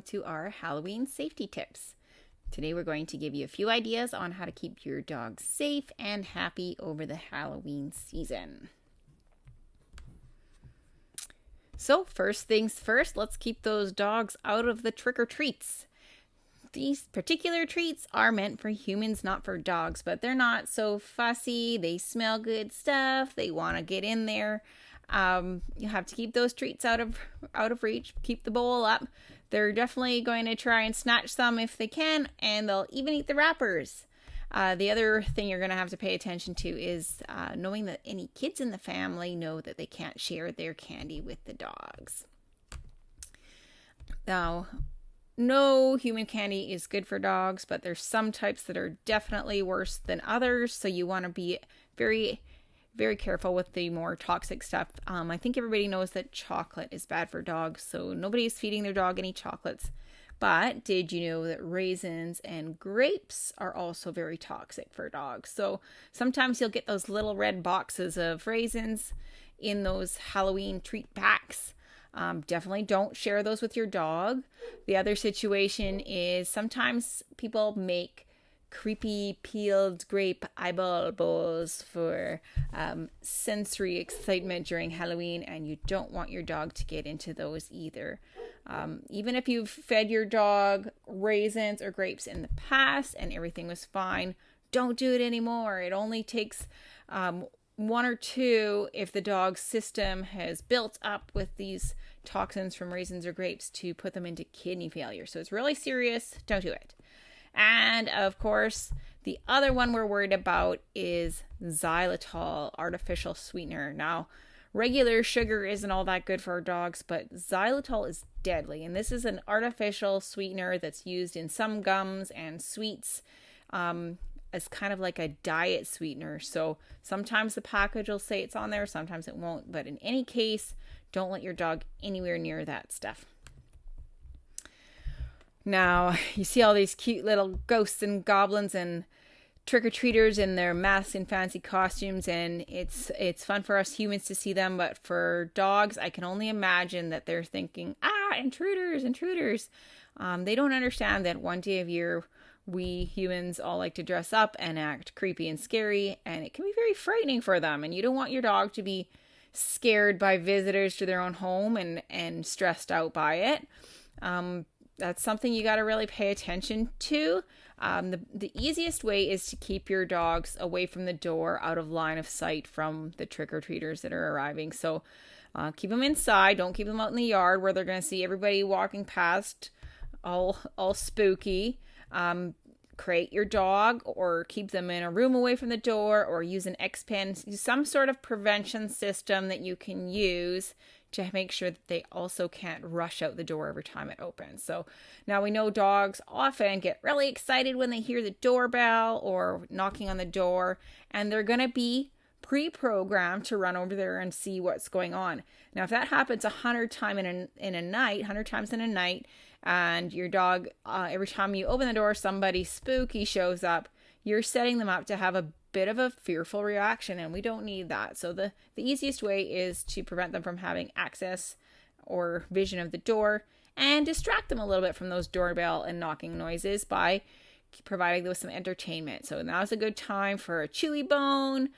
welcome to our Halloween safety tips. Today we're going to give you a few ideas on how to keep your dog safe and happy over the Halloween season. So first things first, let's keep those dogs out of the trick-or-treats. These particular treats are meant for humans, not for dogs, but they're not so fussy. They smell good stuff. They want to get in there. You have to keep those treats out of reach. Keep the bowl up. They're definitely going to try and snatch some if they can, and they'll even eat the wrappers. The other thing you're going to have to pay attention to is knowing that any kids in the family know that they can't share their candy with the dogs. Now, no human candy is good for dogs, but there's some types that are definitely worse than others, so you want to be very, very careful with the more toxic stuff. I think everybody knows that chocolate is bad for dogs, so nobody is feeding their dog any chocolates. But did you know that raisins and grapes are also very toxic for dogs? So sometimes you'll get those little red boxes of raisins in those Halloween treat packs. Definitely don't share those with your dog. The other situation is sometimes people make creepy peeled grape eyeball bowls for sensory excitement during Halloween, and you don't want your dog to get into those either. Even if you've fed your dog raisins or grapes in the past and everything was fine, don't do it anymore. It only takes one or two if the dog's system has built up with these toxins from raisins or grapes to put them into kidney failure. So it's really serious. Don't do it. And of course, the other one we're worried about is xylitol, artificial sweetener. Now, regular sugar isn't all that good for our dogs, but xylitol is deadly. And this is an artificial sweetener that's used in some gums and sweets as kind of like a diet sweetener. So sometimes the package will say it's on there, sometimes it won't. But in any case, don't let your dog anywhere near that stuff. Now, you see all these cute little ghosts and goblins and trick-or-treaters in their masks and fancy costumes, and it's fun for us humans to see them, but for dogs, I can only imagine that they're thinking, intruders. They don't understand that one day of year, we humans all like to dress up and act creepy and scary, and it can be very frightening for them, and you don't want your dog to be scared by visitors to their own home and stressed out by it. That's something you got to really pay attention to. The easiest way is to keep your dogs away from the door, out of line of sight from the trick-or-treaters that are arriving. So keep them inside. Don't keep them out in the yard where they're going to see everybody walking past all spooky. Crate your dog or keep them in a room away from the door, or use an X-Pen, some sort of prevention system that you can use to make sure that they also can't rush out the door every time it opens. So now we know dogs often get really excited when they hear the doorbell or knocking on the door, and they're going to be pre-programmed to run over there and see what's going on. Now, if that happens 100 times in a night, and your dog, every time you open the door, somebody spooky shows up, you're setting them up to have a bit of a fearful reaction, and we don't need that. So the easiest way is to prevent them from having access or vision of the door, and distract them a little bit from those doorbell and knocking noises by providing them with some entertainment. So now's a good time for a chewy bone.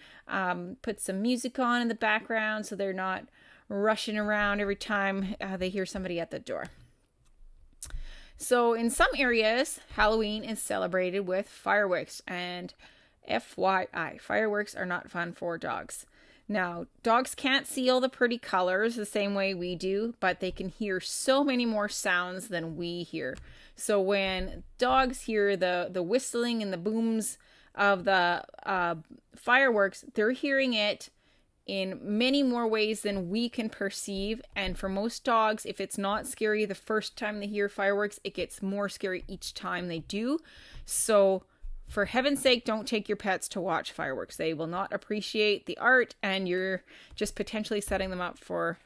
Put some music on in the background so they're not rushing around every time they hear somebody at the door. So in some areas, Halloween is celebrated with fireworks, and FYI, fireworks are not fun for dogs. Now, dogs can't see all the pretty colors the same way we do, but they can hear so many more sounds than we hear. So when dogs hear the whistling and the booms of the fireworks, they're hearing it in many more ways than we can perceive. And for most dogs, if it's not scary the first time they hear fireworks, it gets more scary each time they do. So for heaven's sake, don't take your pets to watch fireworks. They will not appreciate the art, and you're just potentially setting them up for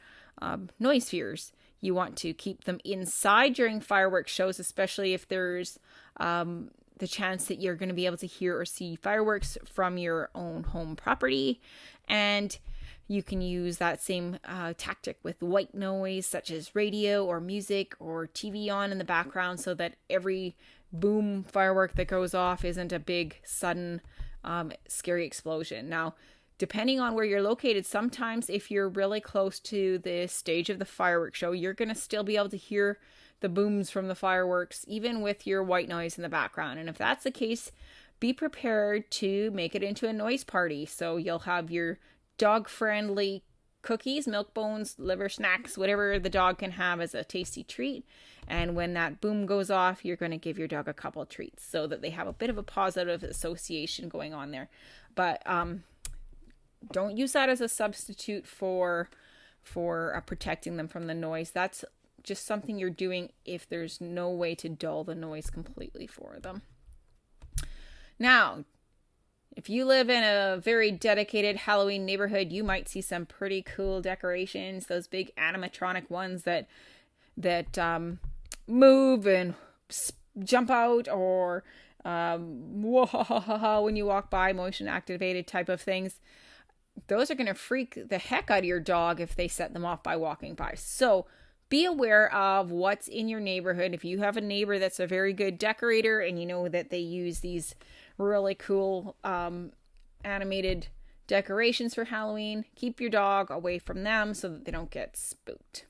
noise fears. You want to keep them inside during fireworks shows, especially if there's the chance that you're going to be able to hear or see fireworks from your own home property. And You can use that same tactic with white noise, such as radio or music or TV on in the background, so that every boom firework that goes off isn't a big, sudden, scary explosion. Now, depending on where you're located, sometimes if you're really close to the stage of the fireworks show, you're going to still be able to hear the booms from the fireworks, even with your white noise in the background. And if that's the case, be prepared to make it into a noise party. So you'll have your dog-friendly cookies, milk bones, liver snacks, whatever the dog can have as a tasty treat. And when that boom goes off, you're going to give your dog a couple of treats so that they have a bit of a positive association going on there. But don't use that as a substitute for protecting them from the noise. That's just something you're doing if there's no way to dull the noise completely for them. Now, if you live in a very dedicated Halloween neighborhood, you might see some pretty cool decorations. Those big animatronic ones that move and jump out, or when you walk by, motion activated type of things. Those are going to freak the heck out of your dog if they set them off by walking by. So be aware of what's in your neighborhood. If you have a neighbor that's a very good decorator and you know that they use these really cool animated decorations for Halloween, keep your dog away from them so that they don't get spooked.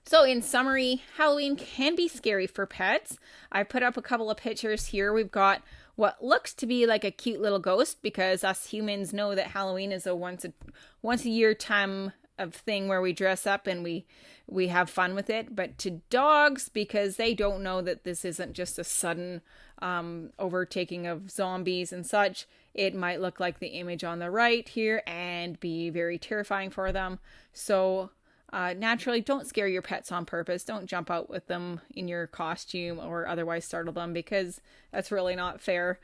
So in summary, Halloween can be scary for pets. I put up a couple of pictures here. We've got what looks to be like a cute little ghost, because us humans know that Halloween is a once a year time of thing where we dress up and we have fun with it. But to dogs, because they don't know that this isn't just a sudden overtaking of zombies and such, it might look like the image on the right here and be very terrifying for them. So naturally, don't scare your pets on purpose. Don't jump out with them in your costume or otherwise startle them, because that's really not fair.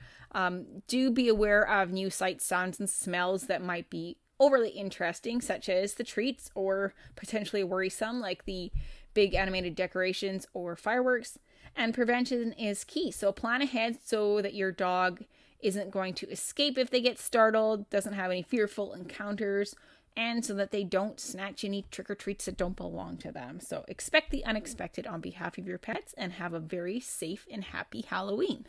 Do be aware of new sights, sounds, and smells that might be overly interesting, such as the treats, or potentially worrisome, like the big animated decorations or fireworks. And prevention is key. So plan ahead so that your dog isn't going to escape if they get startled, doesn't have any fearful encounters, and so that they don't snatch any trick-or-treats that don't belong to them. So expect the unexpected on behalf of your pets, and have a very safe and happy Halloween.